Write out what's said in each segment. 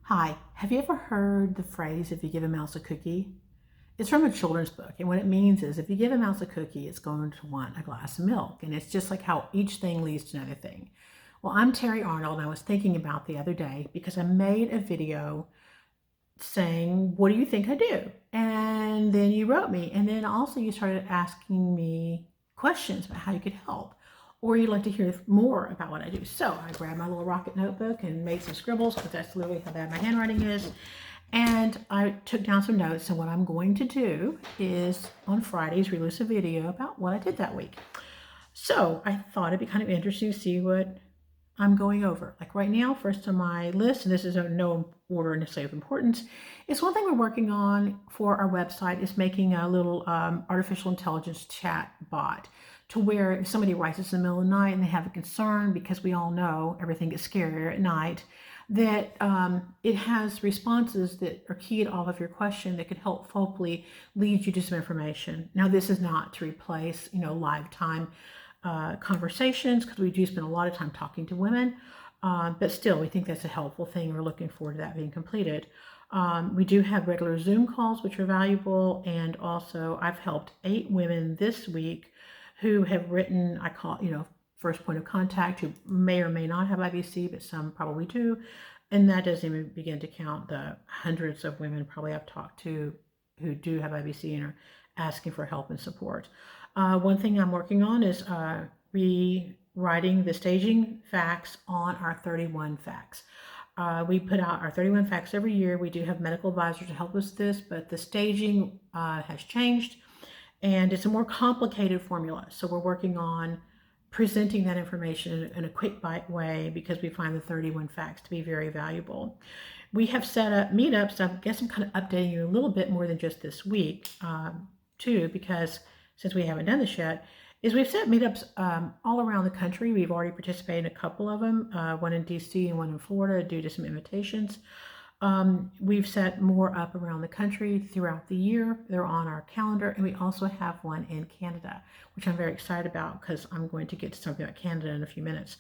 Hi, have you ever heard the phrase, if you give a mouse a cookie? It's from a children's book, and what it means is if you give a mouse a cookie, it's going to want a glass of milk. And it's just like how each thing leads to another thing. Well, I'm Terry Arnold, and I was thinking about the other day because I made a video saying, what do you think I do? And then you wrote me, and then also you started asking me questions about how you could help, or you'd like to hear more about what I do. So I grabbed my little rocket notebook and made some scribbles because that's literally how bad my handwriting is. And I took down some notes. And what I'm going to do is on Fridays release a video about what I did that week. So I thought it'd be kind of interesting to see what I'm going over. Like right now, first on my list, and this is no order necessarily of importance, is one thing we're working on for our website is making a little artificial intelligence chat bot to where if somebody writes us in the middle of the night and they have a concern, because we all know everything gets scarier at night, that it has responses that are keyed off of your question that could help hopefully lead you to some information. Now, this is not to replace, live time conversations, because we do spend a lot of time talking to women, but still we think that's a helpful thing. We're looking forward to that being completed. We do have regular Zoom calls, which are valuable, and also I've helped 8 women this week who have written, I call, first point of contact, who may or may not have IBC, but some probably do, and that doesn't even begin to count the hundreds of women probably I've talked to who do have IBC and are asking for help and support. One thing I'm working on is rewriting the staging facts on our 31 facts. We put out our 31 facts every year. We do have medical advisors to help us with this, but the staging has changed and it's a more complicated formula. So we're working on presenting that information in a quick bite way because we find the 31 facts to be very valuable. We have set up meetups. I guess I'm kind of updating you a little bit more than just this week too, because since we haven't done this yet, is we've set meetups all around the country. We've already participated in a couple of them, one in DC and one in Florida due to some invitations. We've set more up around the country throughout the year. They're on our calendar, and we also have one in Canada, which I'm very excited about because I'm going to get to something about Canada in a few minutes.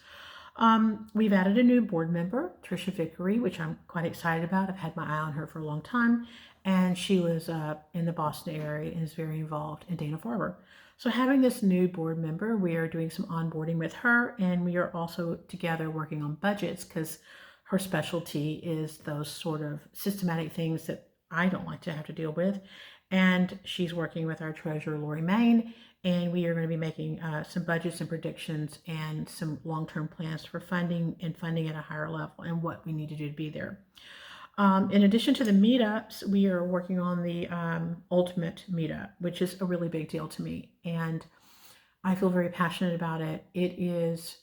We've added a new board member, Trisha Vickery, which I'm quite excited about. I've had my eye on her for a long time, and she was in the Boston area and is very involved in Dana-Farber. So having this new board member, we are doing some onboarding with her, and we are also together working on budgets because her specialty is those sort of systematic things that I don't like to have to deal with. And she's working with our treasurer, Lori Main, and we are going to be making some budgets and predictions and some long-term plans for funding and funding at a higher level and what we need to do to be there. In addition to the meetups, we are working on the ultimate meetup, which is a really big deal to me. And I feel very passionate about it. It is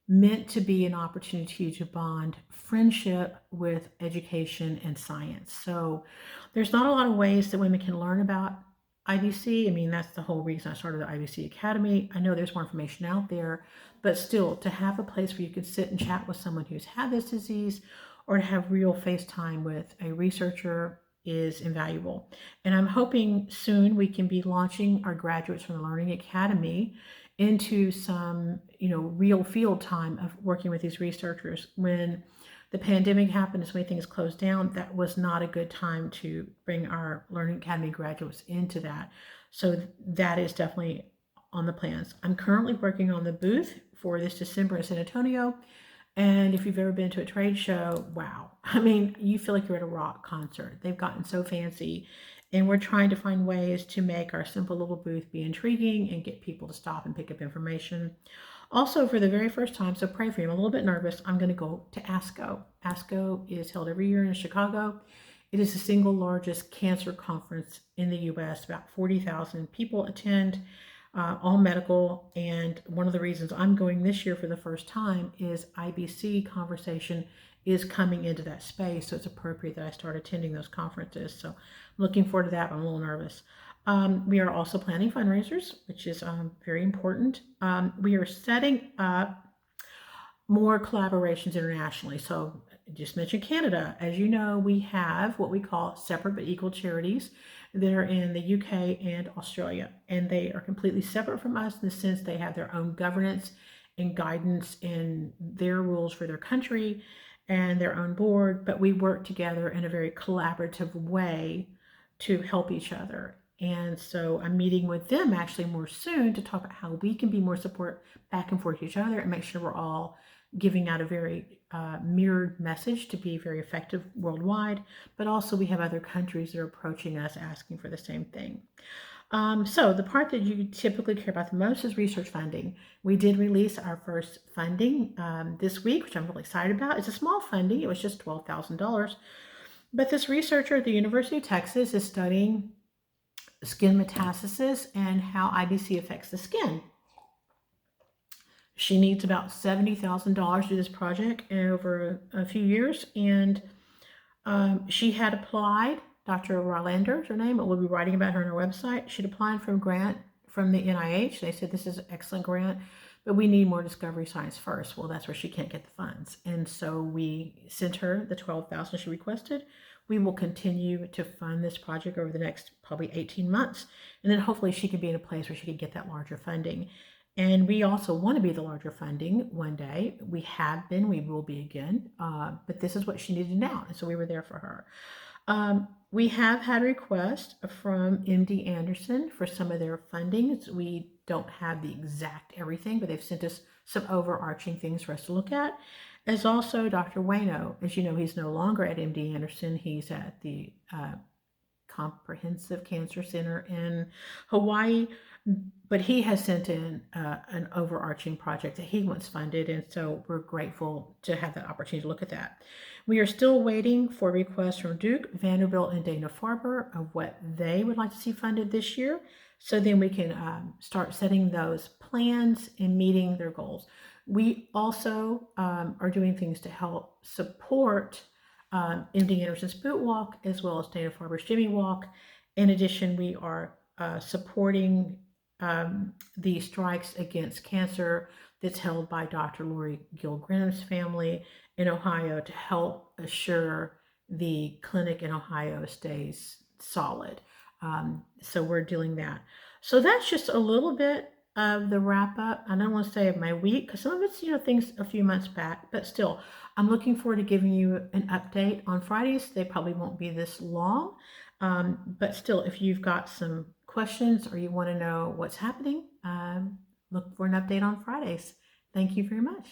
meant to be an opportunity to bond friendship with education and science. So there's not a lot of ways that women can learn about IBC. I mean, that's the whole reason I started the IBC Academy. I know there's more information out there, but still to have a place where you can sit and chat with someone who's had this disease or to have real FaceTime with a researcher is invaluable. And I'm hoping soon we can be launching our graduates from the Learning Academy into some, real field time of working with these researchers. When the pandemic happened and so many things closed down, that was not a good time to bring our Learning Academy graduates into that. So that is definitely on the plans. I'm currently working on the booth for this December in San Antonio. And if you've ever been to a trade show, wow. I mean, you feel like you're at a rock concert. They've gotten so fancy. And we're trying to find ways to make our simple little booth be intriguing and get people to stop and pick up information. Also, for the very first time, so pray for me, I'm a little bit nervous, I'm going to go to ASCO. ASCO is held every year in Chicago. It is the single largest cancer conference in the U.S. About 40,000 people attend, all medical. And one of the reasons I'm going this year for the first time is IBC conversation is coming into that space. So it's appropriate that I start attending those conferences. So I'm looking forward to that. I'm a little nervous. We are also planning fundraisers, which is very important. We are setting up more collaborations internationally. So I just mentioned Canada. As you know, we have what we call separate but equal charities that are in the UK and Australia, and they are completely separate from us in the sense they have their own governance and guidance and their rules for their country. and their own board, but we work together in a very collaborative way to help each other. And so I'm meeting with them actually more soon to talk about how we can be more support back and forth to each other and make sure we're all giving out a very mirrored message to be very effective worldwide. But also we have other countries that are approaching us asking for the same thing. So the part that you typically care about the most is research funding. We did release our first funding this week, which I'm really excited about. It's a small funding. It was just $12,000. But this researcher at the University of Texas is studying skin metastasis and how IBC affects the skin. She needs about $70,000 to do this project over a few years. And she had applied. Dr. Rylander is her name, but we'll be writing about her on our website. She'd applied for a grant from the NIH. They said this is an excellent grant, but we need more discovery science first. Well, that's where she can't get the funds. And so we sent her the $12,000 she requested. We will continue to fund this project over the next probably 18 months. And then hopefully she can be in a place where she can get that larger funding. And we also want to be the larger funding one day. We have been, we will be again, but this is what she needed now. And so we were there for her. We have had requests from MD Anderson for some of their fundings. We don't have the exact everything, but they've sent us some overarching things for us to look at. As also Dr. Wayno, as you know, he's no longer at MD Anderson. He's at the Comprehensive Cancer Center in Hawaii, but he has sent in an overarching project that he wants funded, and so we're grateful to have that opportunity to look at that. We are still waiting for requests from Duke, Vanderbilt, and Dana-Farber of what they would like to see funded this year, so then we can start setting those plans and meeting their goals. We also are doing things to help support MD Anderson's Boot Walk as well as Dana-Farber's Jimmy Walk. In addition, we are supporting the strikes against cancer that's held by Dr. Lori Gilgren's family in Ohio to help assure the clinic in Ohio stays solid. So we're doing that. So that's just a little bit of the wrap up. I don't want to say of my week because some of it's, things a few months back, but still, I'm looking forward to giving you an update on Fridays. They probably won't be this long, but still, if you've got some questions or you want to know what's happening, look for an update on Fridays. Thank you very much.